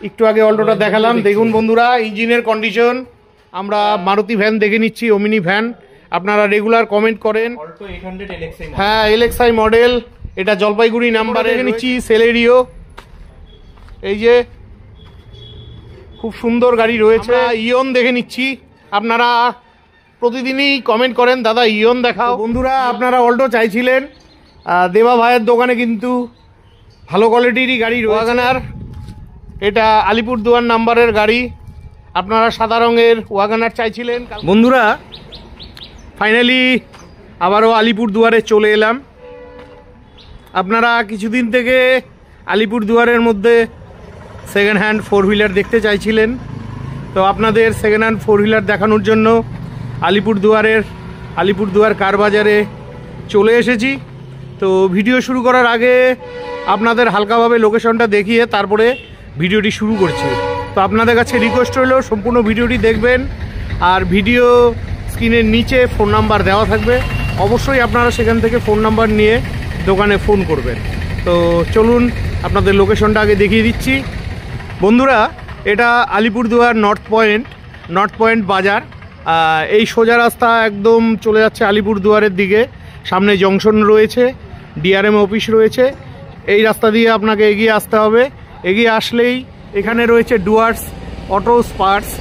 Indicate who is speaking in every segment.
Speaker 1: একটু আগে অল্টোটা দেখালাম, দেখুন বন্ধুরা ইঞ্জিনের কন্ডিশন। আমরা মারুতি ভ্যান দেখে নিচ্ছি, ওমিনি ভ্যান। আপনারা রেগুলার কমেন্ট করেন। হ্যাঁ, এলএক্সআই মডেল, এটা জলপাইগুড়ি নাম্বার দেখে নিচ্ছি। সেলেরিও, এই যে খুব সুন্দর গাড়ি রয়েছে। ইয়ন দেখে নিচ্ছি। আপনারা প্রতিদিনই কমেন্ট করেন দাদা ইয়ন দেখাও। বন্ধুরা আপনারা অল্টো চাইছিলেন, দেবা ভাইয়ের দোকানে কিন্তু ভালো কোয়ালিটিরই গাড়ি ওয়াগনার। এটা আলিপুরদুয়ার নাম্বারের গাড়ি। আপনারা সাদা রঙের ওয়াগনার চাইছিলেন। বন্ধুরা ফাইনালি আবারও আলিপুরদুয়ারে চলে এলাম। আপনারা কিছুদিন থেকে আলিপুরদুয়ারের মধ্যে সেকেন্ড হ্যান্ড ফোর হুইলার দেখতে চাইছিলেন, তো আপনাদের সেকেন্ড হ্যান্ড ফোর হুইলার দেখানোর জন্য আলিপুরদুয়ার কার বাজারে চলে এসেছি। তো ভিডিও শুরু করার আগে আপনাদের হালকাভাবে লোকেশনটা দেখিয়ে তারপরে ভিডিওটি শুরু করছি। তো আপনাদের কাছে রিকোয়েস্ট রইল সম্পূর্ণ ভিডিওটি দেখবেন, আর ভিডিও স্ক্রিনের নিচে ফোন নাম্বার দেওয়া থাকবে, অবশ্যই আপনারা সেখান থেকে ফোন নাম্বার নিয়ে দোকানে ফোন করবেন। তো চলুন আপনাদের লোকেশনটা আগে দেখিয়ে দিচ্ছি। বন্ধুরা এটা আলিপুরদুয়ার নর্থ পয়েন্ট বাজার। এই সোজা রাস্তা একদম চলে যাচ্ছে আলিপুরদুয়ারের দিকে। সামনে জংশন রয়েছে, ডিআরএম অফিস রয়েছে। এই রাস্তা দিয়ে আপনাকে এগিয়ে আসতে হবে। এগিয়ে আসলেই এখানে রয়েছে ডুয়ার্স অটো স্পার্টস,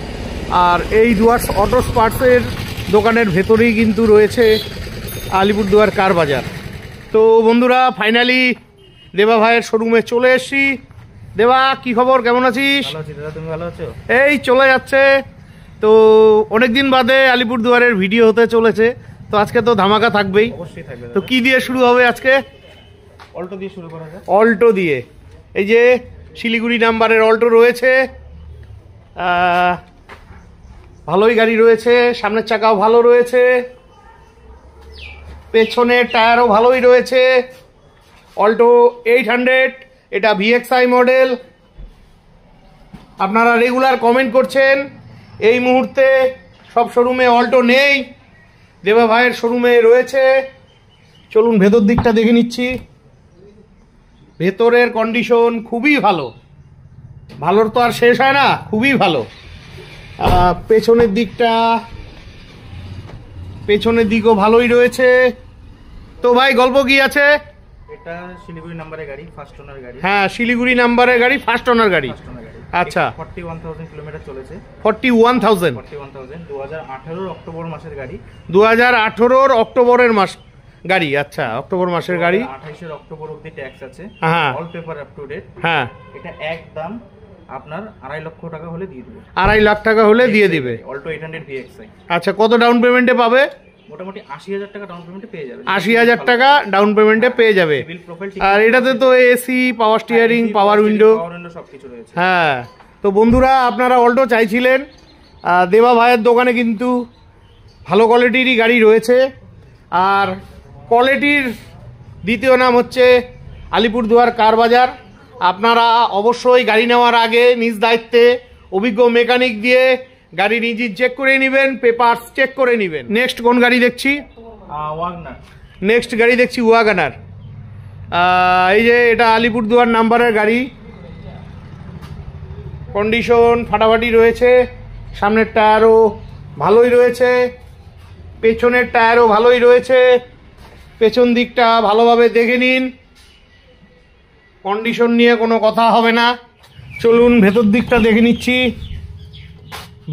Speaker 1: আর এই ডুয়ার্স অটো স্পার্টসের দোকানের ভেতরেই কিন্তু রয়েছে আলিপুরদুয়ার কার বাজার। তো বন্ধুরা ফাইনালি দেবা ভাইয়ের শোরুমে চলে এসেছি। দেবা কি খবর, কেমন আছিস?
Speaker 2: তুমি ভালো আছো?
Speaker 1: এই চলে যাচ্ছে। তো অনেকদিন বাদে আলিপুরদুয়ারের ভিডিও হতে চলেছে, তো আজকে তো ধামাকা থাকবেই।
Speaker 2: অবশ্যই থাকবে।
Speaker 1: তো কি দিয়ে শুরু হবে আজকে?
Speaker 2: অল্টো দিয়ে শুরু করা যাক।
Speaker 1: অল্টো দিয়ে, এই যে শিলিগুড়ি নাম্বারের অল্টো রয়েছে, ভালোই গাড়ি রয়েছে। সামনের চাকাও ভালো রয়েছে, পেছনের টায়ারও ভালোই রয়েছে। অল্টো 800, এটা ভিএক্সআই মডেল। আপনারা রেগুলার কমেন্ট করছেন। এই মুহূর্তে সব শোরুমে অল্টো নেই, দেবা ভাইয়ের শোরুমে রয়েছে। চলুন ভেতর দিকটা দেখে নিচ্ছি। ভেতরের কন্ডিশন খুবই ভালো, ভালোর তো আর শেষ হয় না, খুবই ভালো। পেছনের দিকও ভালোই রয়েছে। তো ভাই গল্প কি আছে?
Speaker 2: এটা শিলিগুড়ি নাম্বারের গাড়ি, ফার্স্ট ওনার গাড়ি।
Speaker 1: হ্যাঁ, শিলিগুড়ি নাম্বারের গাড়ি, ফার্স্ট ওনার গাড়ি। আচ্ছা,
Speaker 2: 41,000 কিলোমিটার চলেছে।
Speaker 1: 41,000
Speaker 2: 2018 অক্টোবর মাসের গাড়ি।
Speaker 1: 2018 অক্টোবরের মাস গাড়ি। আচ্ছা, অক্টোবর মাসের গাড়ি।
Speaker 2: 28 অক্টোবর অবধি ট্যাক্স আছে।
Speaker 1: হ্যাঁ,
Speaker 2: all paper up to date.
Speaker 1: হ্যাঁ,
Speaker 2: এটা একদম আপনার 2.5 লক্ষ টাকা হলে দিয়ে দিবে।
Speaker 1: 2.5 লাখ টাকা হলে দিয়ে দিবে।
Speaker 2: Alto 800 VXI.
Speaker 1: আচ্ছা, কত ডাউন পেমেন্টে পাবে?
Speaker 2: মোটামুটি 80,000 টাকা ডাউন পেমেন্টে পেয়ে যাবে।
Speaker 1: 80,000 টাকা ডাউন পেমেন্টে পেয়ে যাবে। আর এটাতে তো এসি, পাওয়ার স্টিয়ারিং, পাওয়ার উইন্ডো
Speaker 2: সবকিছু রয়েছে।
Speaker 1: হ্যাঁ। তো বন্ধুরা আপনারা অল্টো চাইছিলেন, দেবা ভাইয়ের দোকানে কিন্তু ভালো কোয়ালিটিরই গাড়ি রয়েছে। আর কোয়ালিটির দ্বিতীয় নাম হচ্ছে আলিপুরদুয়ার কার বাজার। আপনারা অবশ্যই গাড়ি নেওয়ার আগে নিজ দায়িত্বে অভিজ্ঞ মেকানিক দিয়ে গাড়ির ইঞ্জিন চেক করে নেবেন, পেপারস চেক করে নেবেন। নেক্সট কোন গাড়ি দেখছি?
Speaker 2: ওয়াগনার।
Speaker 1: নেক্সট গাড়ি দেখছি ওয়াগনার। এই যে এটা আলিপুরদুয়ার নাম্বারের গাড়ি। কন্ডিশন ফাটাফাটি রয়েছে। সামনের টায়ারও ভালোই রয়েছে, পেছনের টায়ারও ভালোই রয়েছে। পেছন দিকটা ভালোভাবে দেখে নিন, কন্ডিশন নিয়ে কোনো কথা হবে না। চলুন ভেতর দিকটা দেখে নিচ্ছি।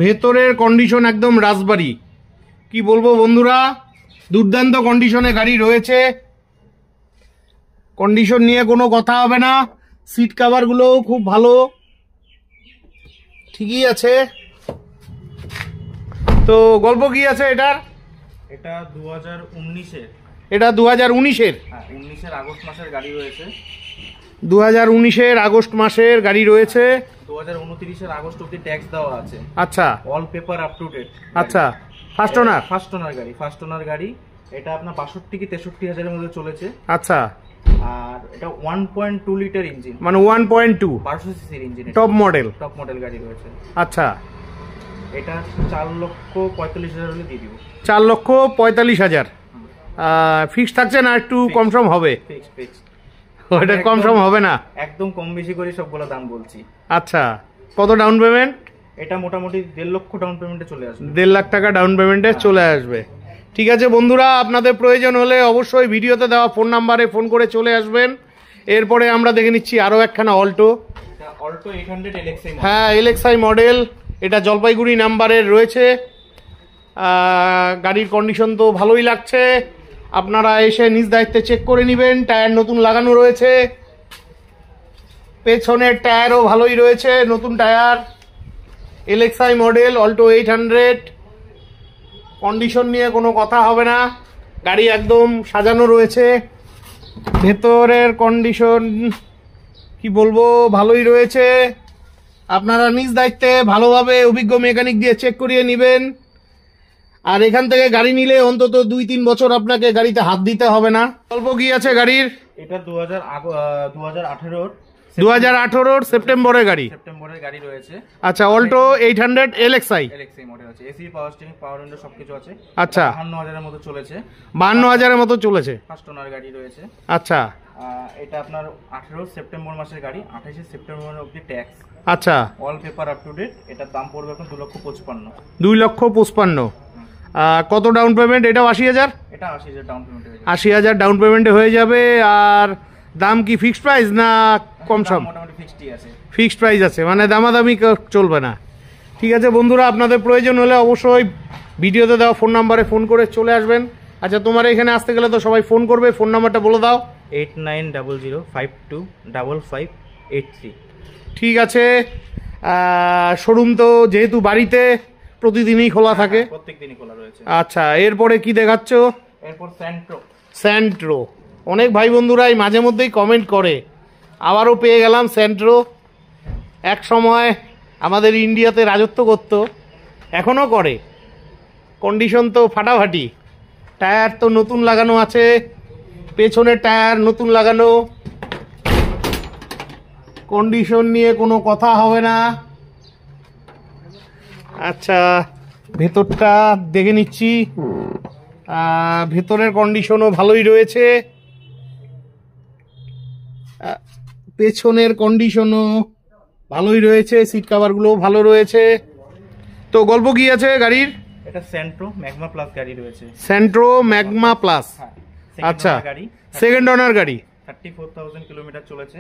Speaker 1: ভেতরের কন্ডিশন একদম রাজবাড়ি, কি বলবো বন্ধুরা, দুর্দান্ত কন্ডিশনে গাড়ি রয়েছে। কন্ডিশন নিয়ে কোনো কথা হবে না। সিট কভারগুলোও খুব ভালো, ঠিকই আছে। তো গল্প কি আছে এটার?
Speaker 2: এটা 2019-এর।
Speaker 1: এটা 2019-এর?
Speaker 2: হ্যাঁ, 19-এর আগস্ট মাসের গাড়ি রয়েছে।
Speaker 1: 2019-এর আগস্ট মাসের গাড়ি রয়েছে।
Speaker 2: 2029-এর আগস্ট অবধি ট্যাক্স দেওয়া আছে।
Speaker 1: আচ্ছা,
Speaker 2: all paper up to date.
Speaker 1: আচ্ছা, ফার্স্ট ওনার গাড়ি। এটা আপনার 62 কি 63 হাজারের মধ্যে চলেছে। আচ্ছা,
Speaker 2: আর এটা 1.2 লিটার ইঞ্জিন,
Speaker 1: মানে 1.2
Speaker 2: 1200 সিসির ইঞ্জিন।
Speaker 1: টপ মডেল
Speaker 2: গাড়ি রয়েছে।
Speaker 1: আচ্ছা,
Speaker 2: এটা 4,45,000 হলে দিয়ে দিব।
Speaker 1: 4,45,000 ফিক্স থাকছে না, একটু কম সম হবে?
Speaker 2: ফিক্স।
Speaker 1: ওটা কম সম হবে না,
Speaker 2: একদম কম বেশি করে সবগুলো দাম বলছি।
Speaker 1: আচ্ছা, কত ডাউন পেমেন্ট?
Speaker 2: এটা মোটামুটি 1.5 লক্ষ ডাউন পেমেন্টে চলে আসবে।
Speaker 1: 1.5 লাখ টাকা ডাউন পেমেন্টে চলে আসবে। ঠিক আছে বন্ধুরা, আপনাদের প্রয়োজন হলে অবশ্যই ভিডিওতে দেওয়া ফোন নাম্বারে ফোন করে চলে আসবেন। এরপরে আমরা দেখে নিচ্ছি আরও একখানা অল্টো।
Speaker 2: Alto 800 LXI।
Speaker 1: হ্যাঁ, LXI মডেল, এটা জলপাইগুড়ি নাম্বারের রয়েছে। গাড়ির কন্ডিশন তো ভালোই লাগছে, আপনারা এসে নিজ দায়িত্বে চেক করে নেবেন। টায়ার নতুন লাগানো রয়েছে, পেছনের টায়ারও ভালোই রয়েছে, নতুন tyre. LXI model, Alto 800, condition নিয়ে কোনো কথা হবে না। গাড়ি একদম সাজানো রয়েছে, ভেতরের কন্ডিশন কি বলবো, ভালোই রয়েছে। আপনারা নিজ দায়িত্বে ভালোভাবে অভিজ্ঞ মেকানিক দিয়ে চেক করিয়ে নেবেন। আর এখান থেকে গাড়ি নিলে অন্তত 2-3 বছর আপনাকে গাড়িতে হাত দিতে হবে না। অল্প কি আছে গাড়ির?
Speaker 2: এটা 2018
Speaker 1: সেপ্টেম্বরের গাড়ি।
Speaker 2: সেপ্টেম্বরের গাড়ি রয়েছে।
Speaker 1: আচ্ছা, অল্টো 800 LXI
Speaker 2: মডেল আছে, এসি, পাওয়ার স্টিয়ারিং, পাওয়ার উইন্ডো সবকিছু আছে।
Speaker 1: আচ্ছা,
Speaker 2: 52,000 এর মতো চলেছে।
Speaker 1: 52,000 মতো চলেছে।
Speaker 2: ফার্স্ট ওনার গাড়ি রয়েছে।
Speaker 1: আচ্ছা,
Speaker 2: এটা আপনার 18 সেপ্টেম্বর মাসের গাড়ি, 28 সেপ্টেম্বর অবধি ট্যাক্স।
Speaker 1: আচ্ছা,
Speaker 2: all paper up to date. এটার দাম পড়বে এখন 2,55,000।
Speaker 1: 2,55,000। কত ডাউন পেমেন্ট? এটাও 80,000।
Speaker 2: এটা 80,000 ডাউন পেমেন্ট হয়ে যাবে।
Speaker 1: 80,000 ডাউন পেমেন্টে হয়ে যাবে। আর দাম কি ফিক্সড প্রাইস না কম সম?
Speaker 2: মোটামুটি ফিক্সডই আছে।
Speaker 1: ফিক্সড প্রাইস আছে, মানে দামাদামি চলবে না। ঠিক আছে বন্ধুরা, আপনাদের প্রয়োজন হলে অবশ্যই ভিডিওতে দেওয়া ফোন নাম্বারে ফোন করে চলে আসবেন। আচ্ছা, তোমার এখানে আসতে গেলে তো সবাই ফোন করবে, ফোন নাম্বারটা বলে দাও।
Speaker 2: 8900525583।
Speaker 1: ঠিক আছে, শোরুম তো যেহেতু বাড়িতে প্রতিদিনই খোলা থাকে।
Speaker 2: প্রত্যেকদিনই খোলা রয়েছে।
Speaker 1: আচ্ছা, এরপরে কি দেখাচ্ছ?
Speaker 2: এরপর
Speaker 1: স্যান্ট্রো। অনেক ভাই বন্ধুরাই মাঝে মধ্যেই কমেন্ট করে, আবারও পেয়ে গেলাম স্যান্ট্রো। এক সময় আমাদের ইন্ডিয়াতে রাজত্ব করত, এখনও করে। কন্ডিশন তো ফাটাফাটি, টায়ার তো নতুন লাগানো আছে, পেছনের টায়ার নতুন লাগানো, কন্ডিশন নিয়ে কোনো কথা হবে না। আচ্ছা, ভেতরটা দেখে নিচ্ছি। ভেতরের কন্ডিশনও ভালোই রয়েছে, পেছনের কন্ডিশনও ভালোই রয়েছে, সিট কাভারগুলোও ভালো রয়েছে। তো গল্প কি আছে গাড়ির?
Speaker 2: এটা সেন্ট্রো ম্যাগমা প্লাস গাড়ি রয়েছে।
Speaker 1: Centra magma plus. আচ্ছা, সেকেন্ড ওনার গাড়ি।
Speaker 2: 34,000 কিলোমিটার চলেছে।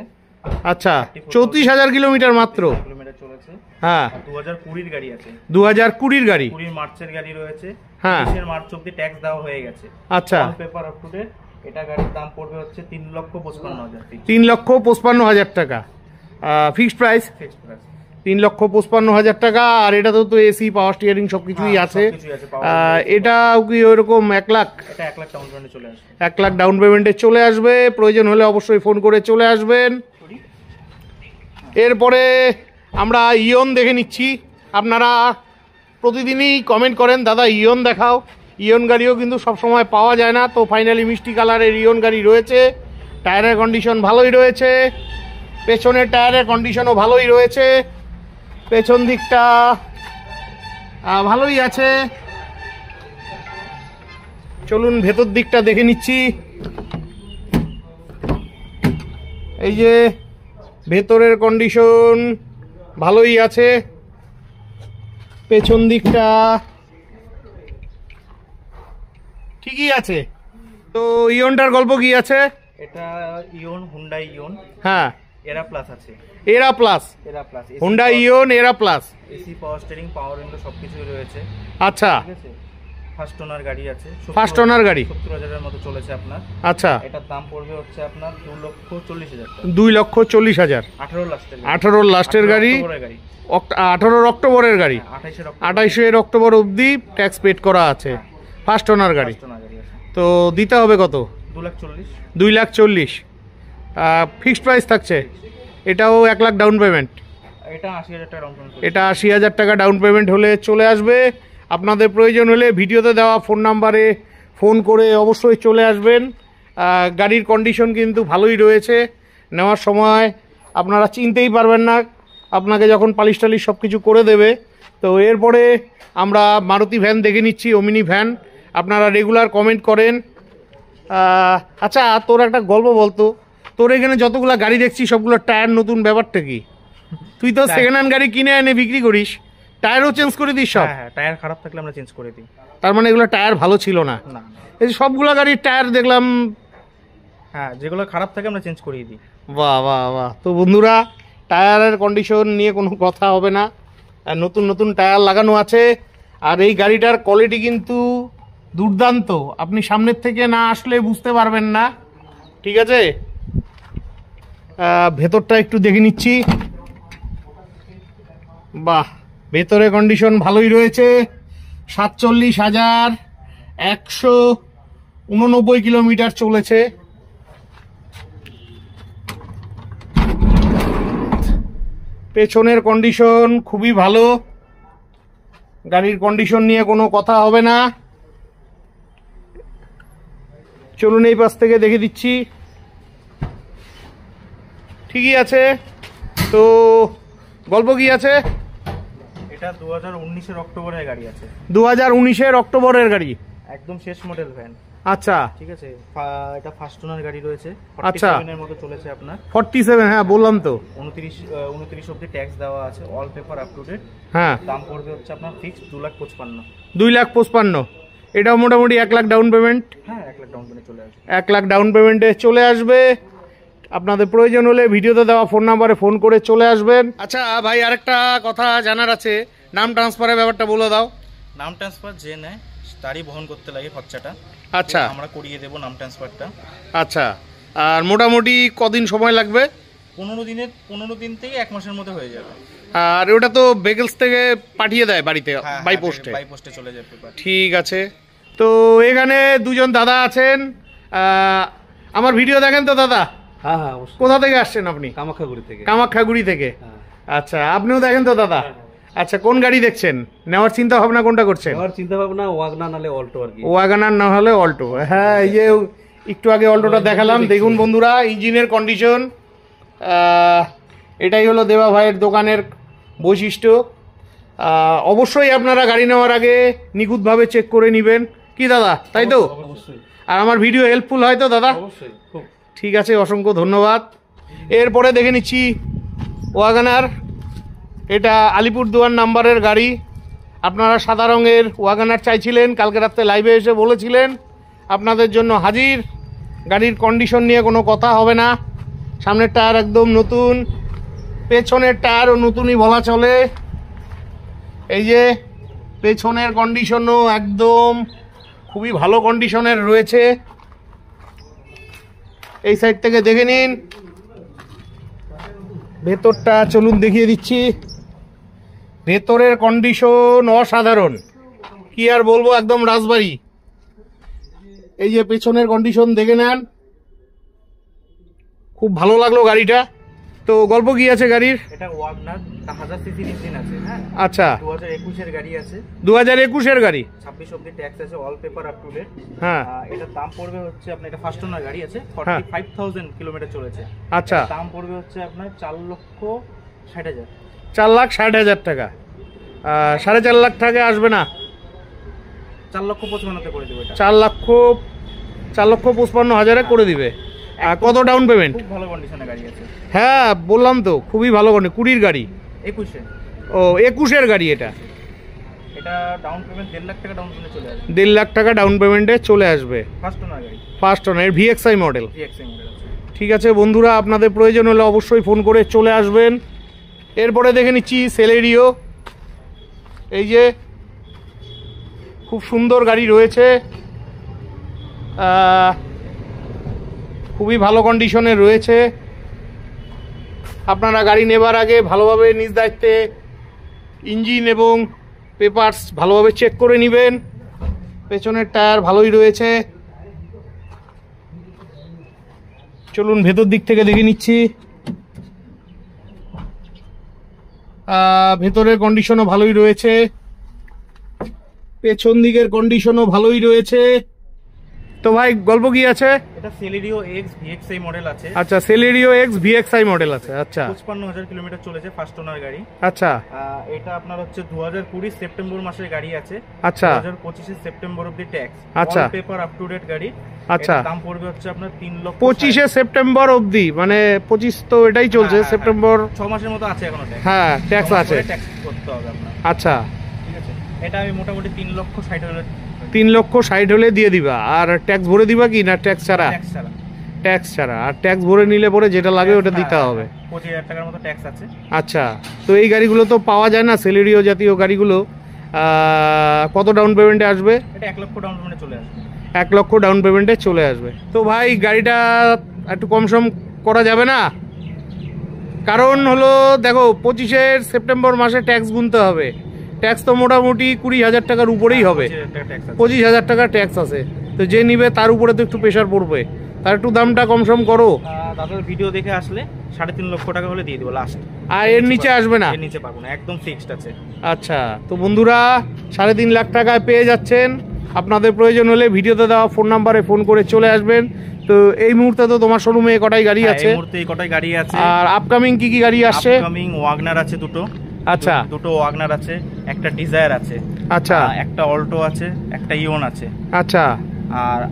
Speaker 1: আচ্ছা, 34,000 কিলোমিটার মাত্র
Speaker 2: কিলোমিটার চলেছে।
Speaker 1: হ্যাঁ,
Speaker 2: 2020 গাড়ি আছে।
Speaker 1: 2020 গাড়ি,
Speaker 2: 20 মার্চের গাড়ি রয়েছে।
Speaker 1: হ্যাঁ,
Speaker 2: 20 মার্চ অবধি ট্যাক্স দেওয়া হয়ে গেছে।
Speaker 1: আচ্ছা,
Speaker 2: all paper up to date. এটা গাড়ির দাম পড়বে হচ্ছে 3,55,000।
Speaker 1: 3,55,000 টাকা ফিক্সড প্রাইস।
Speaker 2: ফিক্সড প্রাইস
Speaker 1: 3,55,000 টাকা। আর এটা তো এসি, পাওয়ার স্টিয়ারিং সবকিছুই আছে। এটা কি ওইরকম 1 লাখ?
Speaker 2: এটা 1 লাখ ডাউন পেমেন্টে চলে আসবে।
Speaker 1: 1 লাখ ডাউন পেমেন্টে চলে আসবে। প্রয়োজন হলে অবশ্যই ফোন করে চলে আসবেন। এরপরে আমরা ইয়ন দেখে নিচ্ছি। আপনারা প্রতিদিনই কমেন্ট করেন, দাদা ইয়ন দেখাও। ইয়ন গাড়িও কিন্তু সবসময় পাওয়া যায় না, তো ফাইনালি মিষ্টি কালারের ইয়ন গাড়ি রয়েছে। টায়ারের কন্ডিশন ভালোই রয়েছে, পেছনের টায়ারের কন্ডিশনও ভালোই রয়েছে, পেছন দিকটা ভালোই আছে। চলুন ভেতর দিকটা দেখে নিচ্ছি। এই যে ভেতরের কন্ডিশন ভালোই আছে, পেছন দিকটা ঠিকই আছে। তো ইয়নটার গল্প কি আছে?
Speaker 2: এটা ইয়ন, হুন্ডাই ইয়ন।
Speaker 1: হ্যাঁ,
Speaker 2: এরা প্লাস আছে।
Speaker 1: এরা প্লাস, হুন্ডাই ইয়ন এরা প্লাস।
Speaker 2: এসি, পাওয়ার স্টিয়ারিং, পাওয়ার উইন্ডো সবকিছুই রয়েছে।
Speaker 1: আচ্ছা,
Speaker 2: ঠিক আছে। ফার্স্ট ওনার গাড়ি আছে।
Speaker 1: ফার্স্ট ওনার গাড়ি
Speaker 2: 70,000 এর মতো চলেছে আপনার।
Speaker 1: আচ্ছা,
Speaker 2: এটার দাম পড়বে হচ্ছে আপনার 2,40,000 টাকা।
Speaker 1: 2,40,000।
Speaker 2: 18 লাস্টের
Speaker 1: 18 লাস্টের গাড়ি। 18 অক্টোবরের গাড়ি। 28 অক্টোবর অবধি ট্যাক্স পেড করা আছে। ফার্স্ট ওনার গাড়ি। তো দিতে হবে কত?
Speaker 2: 2,40,000।
Speaker 1: 2,40,000 ফিক্সড প্রাইস থাকছে। এটাও 1 লাখ ডাউন পেমেন্ট।
Speaker 2: এটা 80,000 টাকা ডাউন পেমেন্ট।
Speaker 1: এটা 80,000 টাকা ডাউন পেমেন্ট হলে চলে আসবে। আপনাদের প্রয়োজন হলে ভিডিওতে দেওয়া ফোন নাম্বারে ফোন করে অবশ্যই চলে আসবেন। গাড়ির কন্ডিশন কিন্তু ভালোই রয়েছে, নেওয়ার সময় আপনারা চিনতেই পারবেন না আপনাকে যখন পালিশ টালিশ সব কিছু করে দেবে। তো এরপরে আমরা মারুতি ভ্যান দেখে নিচ্ছি, ওমিনি ভ্যান। আপনারা রেগুলার কমেন্ট করেন। আচ্ছা, তোর একটা গল্প বলতো, তোর এখানে যতগুলো গাড়ি দেখছি সবগুলো টায়ার নতুন, ব্যাপারটা কি? তুই তো সেকেন্ড হ্যান্ড গাড়ি কিনে এনে বিক্রি করিস, টায়ারও চেঞ্জ করে দিস সব?
Speaker 2: হ্যাঁ, টায়ার খারাপ থাকলে আমরা চেঞ্জ করে দিই।
Speaker 1: তার মানে এগুলো টায়ার ভালো ছিল না?
Speaker 2: না,
Speaker 1: এই যে সবগুলো গাড়ির টায়ার দেখলাম।
Speaker 2: হ্যাঁ, যেগুলো খারাপ থাকে আমরা চেঞ্জ করিয়ে দিই।
Speaker 1: বাহ বাহ বাহ। তো বন্ধুরা, টায়ারের কন্ডিশন নিয়ে কোনো কথা হবে না, আর নতুন নতুন টায়ার লাগানো আছে। আর এই গাড়িটার কোয়ালিটি কিন্তু দুর্দান্ত, আপনি সামনের থেকে না আসলে বুঝতে পারবেন না। ঠিক আছে, ভেতরটা একটু দেখে নিচ্ছি। বাহ, ভেতরে কন্ডিশন ভালোই রয়েছে। 47,189 কিলোমিটার চলেছে। পেছনের কন্ডিশন খুবই ভালো, গাড়ির কন্ডিশন নিয়ে কোনো কথা হবে না। চলুন এই পাশ থেকে দেখে দিচ্ছি। ঠিকই আছে। তো গল্প কি আছে?
Speaker 2: এটা 2019-এর অক্টোবরের গাড়ি আছে।
Speaker 1: 2019-এর অক্টোবরের গাড়ি,
Speaker 2: একদম শেষ মডেল ভ্যান।
Speaker 1: আচ্ছা
Speaker 2: ঠিক আছে, এটা ফার্স্ট ওনার গাড়ি রয়েছে।
Speaker 1: আচ্ছা,
Speaker 2: 47 এর মতো চলেছে আপনার।
Speaker 1: 47, হ্যাঁ বললাম তো।
Speaker 2: 29 অবধি ট্যাক্স দেওয়া আছে, all paper up to date.
Speaker 1: হ্যাঁ,
Speaker 2: দাম পড়বে হচ্ছে আপনার ফিক্স 2,55,000।
Speaker 1: 2,55,000। এটাও মোটামুটি 1 লাখ ডাউন পেমেন্ট?
Speaker 2: হ্যাঁ, 1 লাখ ডাউন পেমেন্ট চলে আসবে।
Speaker 1: 1 লাখ ডাউন পেমেন্টে চলে আসবে। আপনাদের প্রয়োজন হলে ভিডিওতে দেওয়া ফোন নাম্বারে ফোন করে চলে আসবেন। আচ্ছা ভাই, আরেকটা কথা জানার আছে, নাম ট্রান্সফারের ব্যাপারটা বলে দাও।
Speaker 2: নাম ট্রান্সফার যে নেয় তারই বহন করতে লাগে খরচাটা।
Speaker 1: আচ্ছা,
Speaker 2: আমরা করিয়ে দেবো নাম ট্রান্সফারটা।
Speaker 1: আচ্ছা, আর মোটামুটি কদিন সময় লাগবে?
Speaker 2: 15 দিন থেকে 1 মাসের মধ্যে হয়ে যাবে।
Speaker 1: আর ওটা তো বেগেলস থেকে পাঠিয়ে দেয় বাড়িতে, বাই পোস্টে?
Speaker 2: বাই পোস্টে চলে যাবে পেপার।
Speaker 1: ঠিক আছে। তো এখানে দুজন দাদা আছেন, আমার ভিডিও দেখেন তো দাদা?
Speaker 3: হ্যাঁ হ্যাঁ, অবশ্যই।
Speaker 1: কোথা থেকে আসছেন আপনি?
Speaker 3: কামাখ্যাগুড়ি থেকে।
Speaker 1: কামাখ্যাগুড়ি থেকে?
Speaker 3: হ্যাঁ।
Speaker 1: আচ্ছা, আপনিও দেখেন তো দাদা? আচ্ছা, কোন গাড়ি দেখছেন? নেওয়ার চিন্তা ভাবনা কোনটা করছেন?
Speaker 3: আমার চিন্তা ভাবনা ওয়াগনার নালে অল্টো আর কি।
Speaker 1: ওয়াগনার না হলে অল্টো। হ্যাঁ, এই যে একটু আগে অল্টোটা দেখালাম, দেখুন বন্ধুরা ইঞ্জিনের কন্ডিশন। এটাই হলো দেবা ভাইয়ের দোকানের বৈশিষ্ট্য। অবশ্যই আপনারা গাড়ি নেওয়ার আগে নিখুঁতভাবে চেক করে নেবেন, কি দাদা, তাই তো?
Speaker 3: অবশ্যই
Speaker 1: আর আমার ভিডিও হেল্পফুল হয় তো দাদা?
Speaker 3: অবশ্যই, খুব।
Speaker 1: ঠিক আছে, অসংখ্য ধন্যবাদ। এরপরে দেখে নিচ্ছি ওয়াগনার। এটা আলিপুরদুয়ার নাম্বারের গাড়ি। আপনারা সাদা রঙের ওয়াগনার চাইছিলেন, কালকে রাত্রে লাইভে এসে বলেছিলেন, আপনাদের জন্য হাজির। গাড়ির কন্ডিশন নিয়ে কোনো কথা হবে না। সামনের টায়ার একদম নতুন, পেছনের টায়ারও নতুনই বলা চলে। এই যে পেছনের কন্ডিশনও একদম খুবই ভালো কন্ডিশনের রয়েছে। এই সাইড থেকে দেখে নিন ভেতরটা, চলুন দেখিয়ে দিচ্ছি। ভেতরের কন্ডিশন অসাধারণ, কি আর বলবো, একদম রাজবাড়ি। এই যে পেছনের কন্ডিশন দেখে নেন, খুব ভালো লাগলো গাড়িটা। তো গল্প কি আছে গাড়ির?
Speaker 2: এটা ওয়াগনার 1000 সিসির ইঞ্জিন আছে। হ্যাঁ,
Speaker 1: আচ্ছা,
Speaker 2: 2021-এর গাড়ি আছে।
Speaker 1: 2021-এর গাড়ি,
Speaker 2: 26 অবধি ট্যাক্স আছে, all paper up to date.
Speaker 1: হ্যাঁ।
Speaker 2: এটার দাম পড়বে হচ্ছে আপনার, এটা ফার্স্ট ওনার গাড়ি আছে, 45,000 কিলোমিটার চলেছে।
Speaker 1: আচ্ছা,
Speaker 2: দাম পড়বে হচ্ছে আপনার 4,60,000।
Speaker 1: 4,60,000 টাকা? 4.5 লাখ টাকা আসবে না?
Speaker 2: 4,55,000 করে দেবো এটা।
Speaker 1: 4,55,000 করে দিবে। কত ডাউন পেমেন্ট?
Speaker 2: খুব ভালো কন্ডিশনের গাড়ি আছে।
Speaker 1: হ্যাঁ বললাম তো, খুবই ভালো কন্ডিশন। 20-র গাড়ি?
Speaker 2: 21-এ।
Speaker 1: ও, 21-এর গাড়ি এটা?
Speaker 2: এটা ডাউন পেমেন্ট 1.5 লাখ টাকা ডাউন পেমেন্টে চলে আসবে।
Speaker 1: 1.5 লাখ টাকা ডাউন পেমেন্টে চলে আসবে।
Speaker 2: ফার্স্ট ওনার গাড়ি,
Speaker 1: first owner, VXI model.
Speaker 2: VXI model আছে।
Speaker 1: ঠিক আছে বন্ধুরা, আপনাদের প্রয়োজন হলে অবশ্যই ফোন করে চলে আসবেন। এরপরে দেখে নিচ্ছি সেলেরিও। এই যে খুব সুন্দর গাড়ি রয়েছে, খুবই ভালো কন্ডিশনে রয়েছে। আপনারা গাড়ি নেবার আগে ভালোভাবে নিজ দায়িত্বে ইঞ্জিন এবং পেপারস ভালোভাবে চেক করে নেবেন। পেছনের টায়ার ভালোই রয়েছে। চলুন ভেতর দিক থেকে দেখে নিচ্ছি। ভেতরের কন্ডিশনও ভালোই রয়েছে, পেছন দিকের কন্ডিশনও ভালোই রয়েছে। তো ভাই গল্প কি আছে?
Speaker 2: এটা সেলেরিও এক্স ভিএক্সআই মডেল আছে।
Speaker 1: আচ্ছা, সেলেরিও এক্স ভিএক্সআই মডেল আছে। আচ্ছা,
Speaker 2: 55,000 কিলোমিটার চলেছে, ফার্স্ট ওনার গাড়ি।
Speaker 1: আচ্ছা,
Speaker 2: এটা আপনার হচ্ছে 2020 সেপ্টেম্বর মাসের গাড়ি আছে।
Speaker 1: আচ্ছা,
Speaker 2: 2025 সেপ্টেম্বর অবধি ট্যাক্স।
Speaker 1: আচ্ছা,
Speaker 2: পেপার আপ টু ডেট গাড়ি।
Speaker 1: আচ্ছা,
Speaker 2: দাম পড়বে হচ্ছে আপনার
Speaker 1: 25 সেপ্টেম্বর অবধি, মানে 25 তো এটাই চলছে, সেপ্টেম্বর
Speaker 2: 6 মাসের মতো আছে এখনো ট্যাক্স।
Speaker 1: হ্যাঁ, ট্যাক্স আছে,
Speaker 2: ট্যাক্স করতে হবে আপনার।
Speaker 1: আচ্ছা,
Speaker 2: ঠিক আছে, এটা আমি মোটামুটি 3,60,000
Speaker 1: 3,60,000 হলে দিয়ে দিবা। আর ট্যাক্স ভরে দিবা কি না ট্যাক্স ছাড়া?
Speaker 2: ট্যাক্স ছাড়া।
Speaker 1: ট্যাক্স ছাড়া। আর ট্যাক্স ভরে নিলে পরে যেটা লাগে ওটা দিতে হবে।
Speaker 2: 25,000 টাকার মতো ট্যাক্স আছে।
Speaker 1: আচ্ছা, তো এই গাড়িগুলো তো পাওয়া যায় না, সেলেরিও জাতীয় গাড়িগুলো। কত ডাউন পেমেন্টে আসবে?
Speaker 2: এটা 1 লক্ষ ডাউন পেমেন্টে চলে আসবে।
Speaker 1: 1 লক্ষ ডাউন পেমেন্টে চলে আসবে। তো ভাই গাড়িটা একটু কম সম করা যাবে না? কারণ হলো দেখো, 25 সেপ্টেম্বর মাসে ট্যাক্স গুনতে হবে। ট্যাক্স তো মোটামুটি 20,000 টাকার উপরেই হবে। 25,000 টাকা ট্যাক্স আছে, তো যে নিবে তার উপরে তো একটু প্রেশার পড়বে। তার একটু দামটা কম সম করো।
Speaker 2: দাদার ভিডিও দেখে আসলে 3.5 লক্ষ টাকা হলে দিয়ে দিব লাস্ট।
Speaker 1: আর এর নিচে আসবে না?
Speaker 2: এর নিচে পাবো না, একদম ফিক্সড আছে।
Speaker 1: আচ্ছা, তো বন্ধুরা 3.5 লাখ টাকায় পেয়ে যাচ্ছেন। আপনাদের প্রয়োজন হলে ভিডিওতে দেওয়া ফোন নাম্বারে ফোন করে চলে আসবেন। তো এই মুহূর্তে তো তোমার শোরুমে কটাই গাড়ি আছে?
Speaker 2: এই মুহূর্তে এই কটাই গাড়ি আছে।
Speaker 1: আর আপকামিং কি কি গাড়ি আসছে?
Speaker 2: আপকামিং ওয়াগনার আছে দুটো।
Speaker 1: আচ্ছা,
Speaker 2: দুটো ওয়াগনার আছে, একটা ডিজায়ার আছে।
Speaker 1: আচ্ছা,
Speaker 2: একটা অল্টো আছে, একটা ইওন আছে।
Speaker 1: আচ্ছা,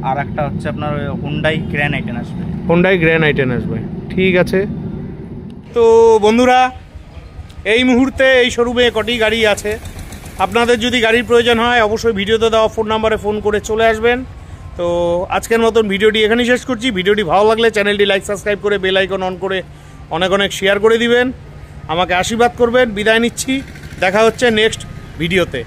Speaker 2: আর একটা হচ্ছে আপনার হুন্ডাই গ্র্যান্ড আইটেন আসবে।
Speaker 1: হুন্ডাই গ্র্যান্ড আইটেন আসবে, ঠিক আছে। তো বন্ধুরা এই মুহূর্তে এই শোরুমে কটি গাড়ি আছে। আপনাদের যদি গাড়ির প্রয়োজন হয় অবশ্যই ভিডিওতে দেওয়া ফোন নাম্বারে ফোন করে চলে আসবেন। তো আজকের মতন ভিডিওটি এখানেই শেষ করছি। ভিডিওটি ভালো লাগলে চ্যানেলটি লাইক সাবস্ক্রাইব করে বেল আইকন অন করে অনেক অনেক শেয়ার করে দিবেন। আমাকে আশীর্বাদ করবেন। বিদায় নিচ্ছি, দেখা হচ্ছে নেক্সট ভিডিওতে।